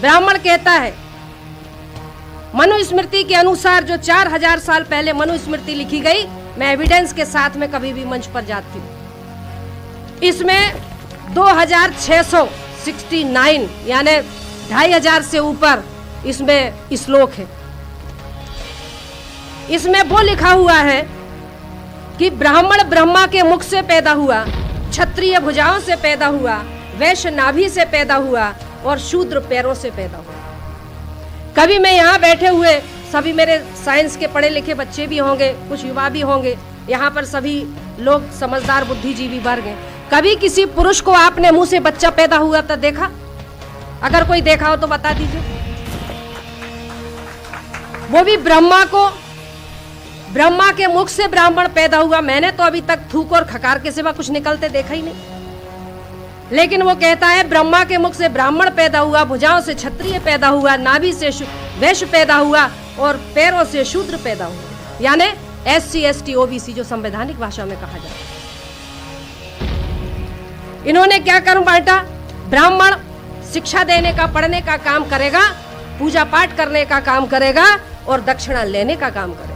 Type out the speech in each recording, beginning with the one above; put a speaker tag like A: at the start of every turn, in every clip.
A: ब्राह्मण कहता है, मनुस्मृति के अनुसार जो 4000 साल पहले मनुस्मृति लिखी गई, मैं एविडेंस के साथ में कभी भी मंच पर जाती हूँ। इसमें 2669 यानी 2500 से ऊपर इसमें श्लोक है। इसमें वो लिखा हुआ है कि ब्राह्मण ब्रह्मा के मुख से पैदा हुआ, क्षत्रिय भुजाओं से पैदा हुआ, वैश्य नाभि से पैदा हुआ और शूद्र पैरों से पैदा हुआ। कभी मैं यहाँ बैठे हुए सभी मेरे साइंस के पढ़े लिखे बच्चे भी होंगे, कुछ युवा भी होंगे, यहाँ पर सभी लोग समझदार बुद्धिजीवी वर्ग हैं। कभी किसी पुरुष को आपने मुंह से बच्चा पैदा हुआ तो देखा? अगर कोई देखा हो तो बता दीजिए। वो भी ब्रह्मा के मुख से ब्राह्मण पैदा हुआ। मैंने तो अभी तक थूक और खकार के सिवा कुछ निकलते देखा ही नहीं। लेकिन वो कहता है ब्रह्मा के मुख से ब्राह्मण पैदा हुआ, भुजाओं से क्षत्रिय पैदा हुआ, नाभि से वैश्य पैदा हुआ और पैरों से शूद्र पैदा हुआ, यानी SC ST OBC जो संवैधानिक भाषा में कहा जाता है। इन्होंने क्या कर्म बांटा? ब्राह्मण शिक्षा देने का, पढ़ने का काम करेगा, पूजा पाठ करने का काम करेगा और दक्षिणा लेने का काम करेगा।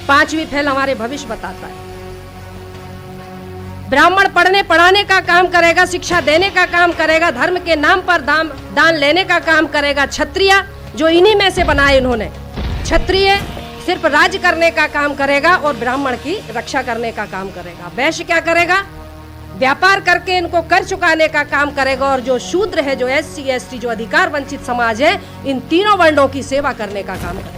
A: 5वीं फैल हमारे भविष्य बताता है। ब्राह्मण पढ़ने पढ़ाने का काम करेगा, शिक्षा देने का काम करेगा, धर्म के नाम पर दान लेने का काम करेगा। क्षत्रिय जो इन्हीं में से बनाए इन्होंने, क्षत्रिय सिर्फ राज्य करने का काम करेगा और ब्राह्मण की रक्षा करने का काम करेगा। वैश्य क्या करेगा? व्यापार करके इनको कर चुकाने का काम करेगा। और जो शूद्र है, जो SC ST जो अधिकार वंचित समाज है, इन तीनों वर्णों की सेवा करने का काम करेगा।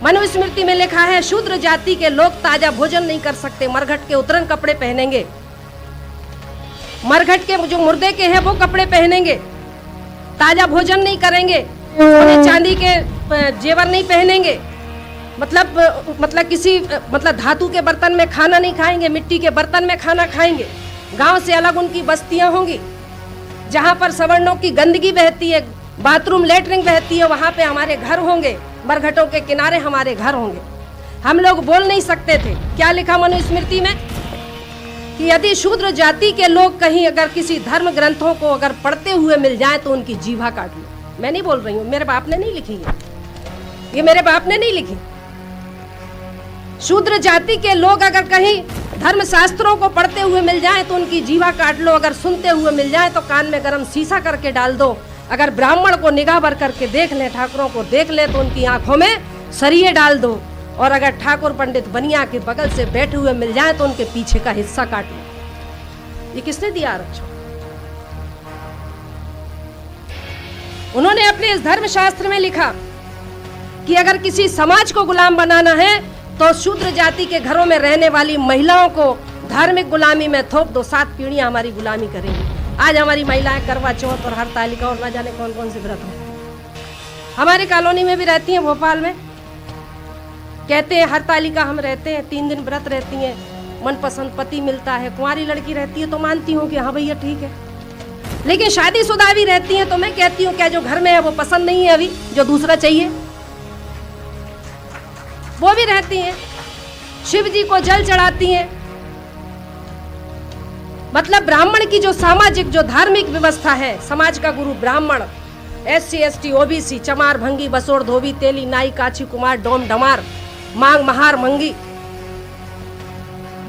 A: मनुस्मृति में लिखा है शूद्र जाति के लोग ताजा भोजन नहीं कर सकते, मरघट के उतरन कपड़े पहनेंगे, मरघट के जो मुर्दे के हैं वो कपड़े पहनेंगे, ताजा भोजन नहीं करेंगे, सोने चांदी के जेवर नहीं पहनेंगे, मतलब किसी धातु के बर्तन में खाना नहीं खाएंगे, मिट्टी के बर्तन में खाना खाएंगे। गांव से अलग उनकी बस्तियां होंगी, जहां पर सवर्णों की गंदगी बहती है, बाथरूम लेटरिन बहती है, वहां पे हमारे घर होंगे, मरघटों के किनारे हमारे घर होंगे। हम लोग बोल नहीं सकते थे। क्या लिखा मनुस्मृति में? कि यदि शूद्र जाति के लोग कहीं अगर किसी धर्म ग्रंथों को अगर पढ़ते हुए मिल जाए तो उनकी जीवा काट लो। मैं नहीं बोल रही हूँ, मेरे बाप ने नहीं लिखी है, ये मेरे बाप ने नहीं लिखी। शूद्र जाति के लोग अगर कहीं धर्म शास्त्रों को पढ़ते हुए मिल जाए तो उनकी जीवा काट लो। अगर सुनते हुए मिल जाए तो कान में गरम शीशा करके डाल दो। अगर ब्राह्मण को निगाह भर करके देख ले, ठाकुरों को देख ले, तो उनकी आंखों में सरिये डाल दो। और अगर ठाकुर पंडित बनिया के बगल से बैठे हुए मिल जाए तो उनके पीछे का हिस्सा काट लो। ये किसने दिया आरक्षण? उन्होंने अपने इस धर्म शास्त्र में लिखा कि अगर किसी समाज को गुलाम बनाना है तो शूद्र जाति के घरों में रहने वाली महिलाओं को धार्मिक गुलामी में थोप दो, 7 पीढ़ियां हमारी गुलामी करेंगी। आज हमारी महिलाएं करवा चौथ और हरतालिका और न जाने कौन कौन से व्रत हो। हमारी कॉलोनी में भी रहती हैं, भोपाल में, कहते हैं हरतालिका हम रहते हैं, 3 दिन व्रत रहती हैं, मनपसंद पति मिलता है। कुंवारी लड़की रहती है तो मानती हूँ कि हाँ भैया ठीक है, लेकिन शादीशुदा भी रहती हैं तो मैं कहती हूँ क्या जो घर में है वो पसंद नहीं है अभी, जो दूसरा चाहिए वो भी रहती हैं। शिव जी को जल चढ़ाती हैं। मतलब ब्राह्मण की जो सामाजिक जो धार्मिक व्यवस्था है, समाज का गुरु ब्राह्मण, SC ST OBC, चमार भंगी बसोड़ धोबी तेली नाई काछी कुमार डोम डमार मांग महार मंगी,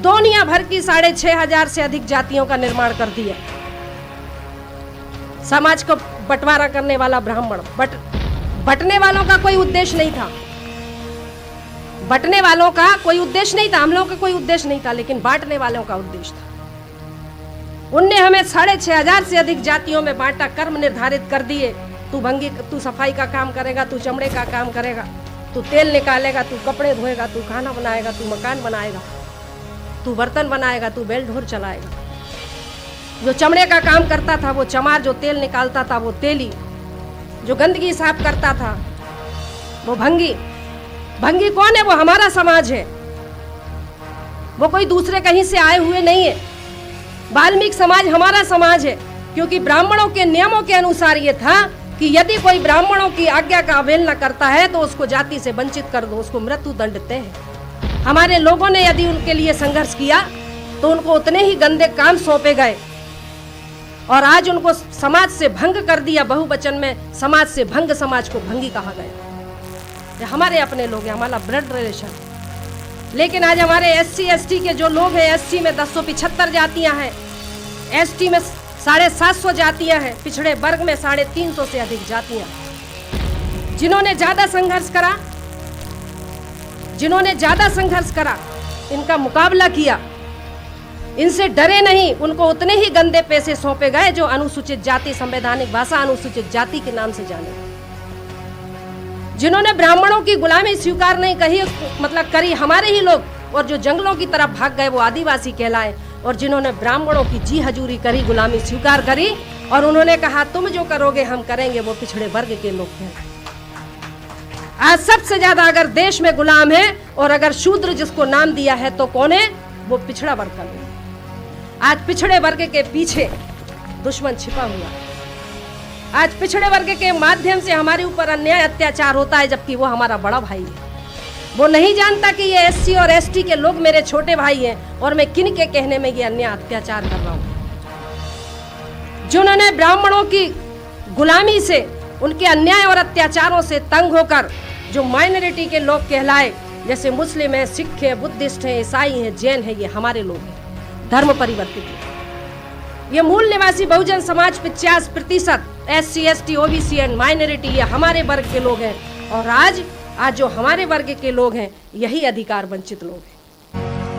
A: दुनिया भर की 6500 से अधिक जातियों का निर्माण कर दिया। समाज को बंटवारा करने वाला ब्राह्मण, बंटने वालों का कोई उद्देश्य नहीं था, बंटने वालों का कोई उद्देश्य नहीं था, हम लोगों का कोई उद्देश्य नहीं था, लेकिन बांटने वालों का उद्देश्य था। उनने हमें 6500 से अधिक जातियों में बांटा, कर्म निर्धारित कर दिए। तू भंगी, तू सफाई का काम करेगा, तू चमड़े का काम करेगा, तू तेल निकालेगा, तू कपड़े धोएगा, तू खाना बनाएगा, तू मकान बनाएगा, तू बर्तन बनाएगा, तू बेल ढोर चलाएगा। जो चमड़े का काम करता था वो चमार, जो तेल निकालता था वो तेली, जो गंदगी साफ करता था वो भंगी। भंगी कौन है? वो हमारा समाज है, वो कोई दूसरे कहीं से आए हुए नहीं है। वाल्मीकि समाज हमारा समाज है, क्योंकि ब्राह्मणों के नियमों के अनुसार ये था कि यदि कोई ब्राह्मणों की आज्ञा का अवहेलना करता है तो उसको जाति से वंचित कर दो, उसको मृत्यु दंड तय है। हमारे लोगों ने यदि उनके लिए संघर्ष किया तो उनको उतने ही गंदे काम सौंपे गए और आज उनको समाज से भंग कर दिया। बहुवचन में समाज से भंग, समाज को भंगी कहा गया। ये हमारे अपने लोग हैं, हमारा ब्लड रिलेशन। लेकिन आज हमारे SC ST के जो लोग हैं, SC में 1075 जातियां हैं, ST में 750 जातियां हैं, पिछड़े वर्ग में 350 से अधिक जातियां। जिन्होंने ज्यादा संघर्ष करा, इनका मुकाबला किया, इनसे डरे नहीं, उनको उतने ही गंदे पैसे सौंपे गए जो अनुसूचित जाति, संवैधानिक भाषा अनुसूचित जाति के नाम से जाने। जिन्होंने ब्राह्मणों की गुलामी स्वीकार नहीं करी हमारे ही लोग, और जो जंगलों की तरफ भाग गए वो आदिवासी कहलाए। और जिन्होंने ब्राह्मणों की जी हजूरी करी, गुलामी स्वीकार करी, और उन्होंने कहा तुम जो करोगे हम करेंगे, वो पिछड़े वर्ग के लोग कहलाए। आज सबसे ज्यादा अगर देश में गुलाम है और अगर शूद्र जिसको नाम दिया है तो कौन है? वो पिछड़ा वर्ग का लोग। आज पिछड़े वर्ग के पीछे दुश्मन छिपा हुआ है। आज पिछड़े वर्ग के माध्यम से हमारे ऊपर अन्याय अत्याचार होता है, जबकि वो हमारा बड़ा भाई है। वो नहीं जानता कि ये SC और ST के लोग मेरे छोटे भाई हैं और मैं किन के कहने में ये अन्याय अत्याचार कर रहा हूं। जिन्होंने ब्राह्मणों की गुलामी से, उनके अन्याय और अत्याचारों से तंग होकर जो माइनॉरिटी के लोग कहलाए, जैसे मुस्लिम है, सिख है, बुद्धिस्ट है, ईसाई है, जैन है, ये हमारे लोग हैं, धर्म परिवर्तित। ये मूल निवासी Bahujan Samaj 50% SC ST OBC and minority, ये हमारे वर्ग के लोग हैं। और आज जो हमारे वर्ग के लोग हैं, यही अधिकार वंचित लोग हैं।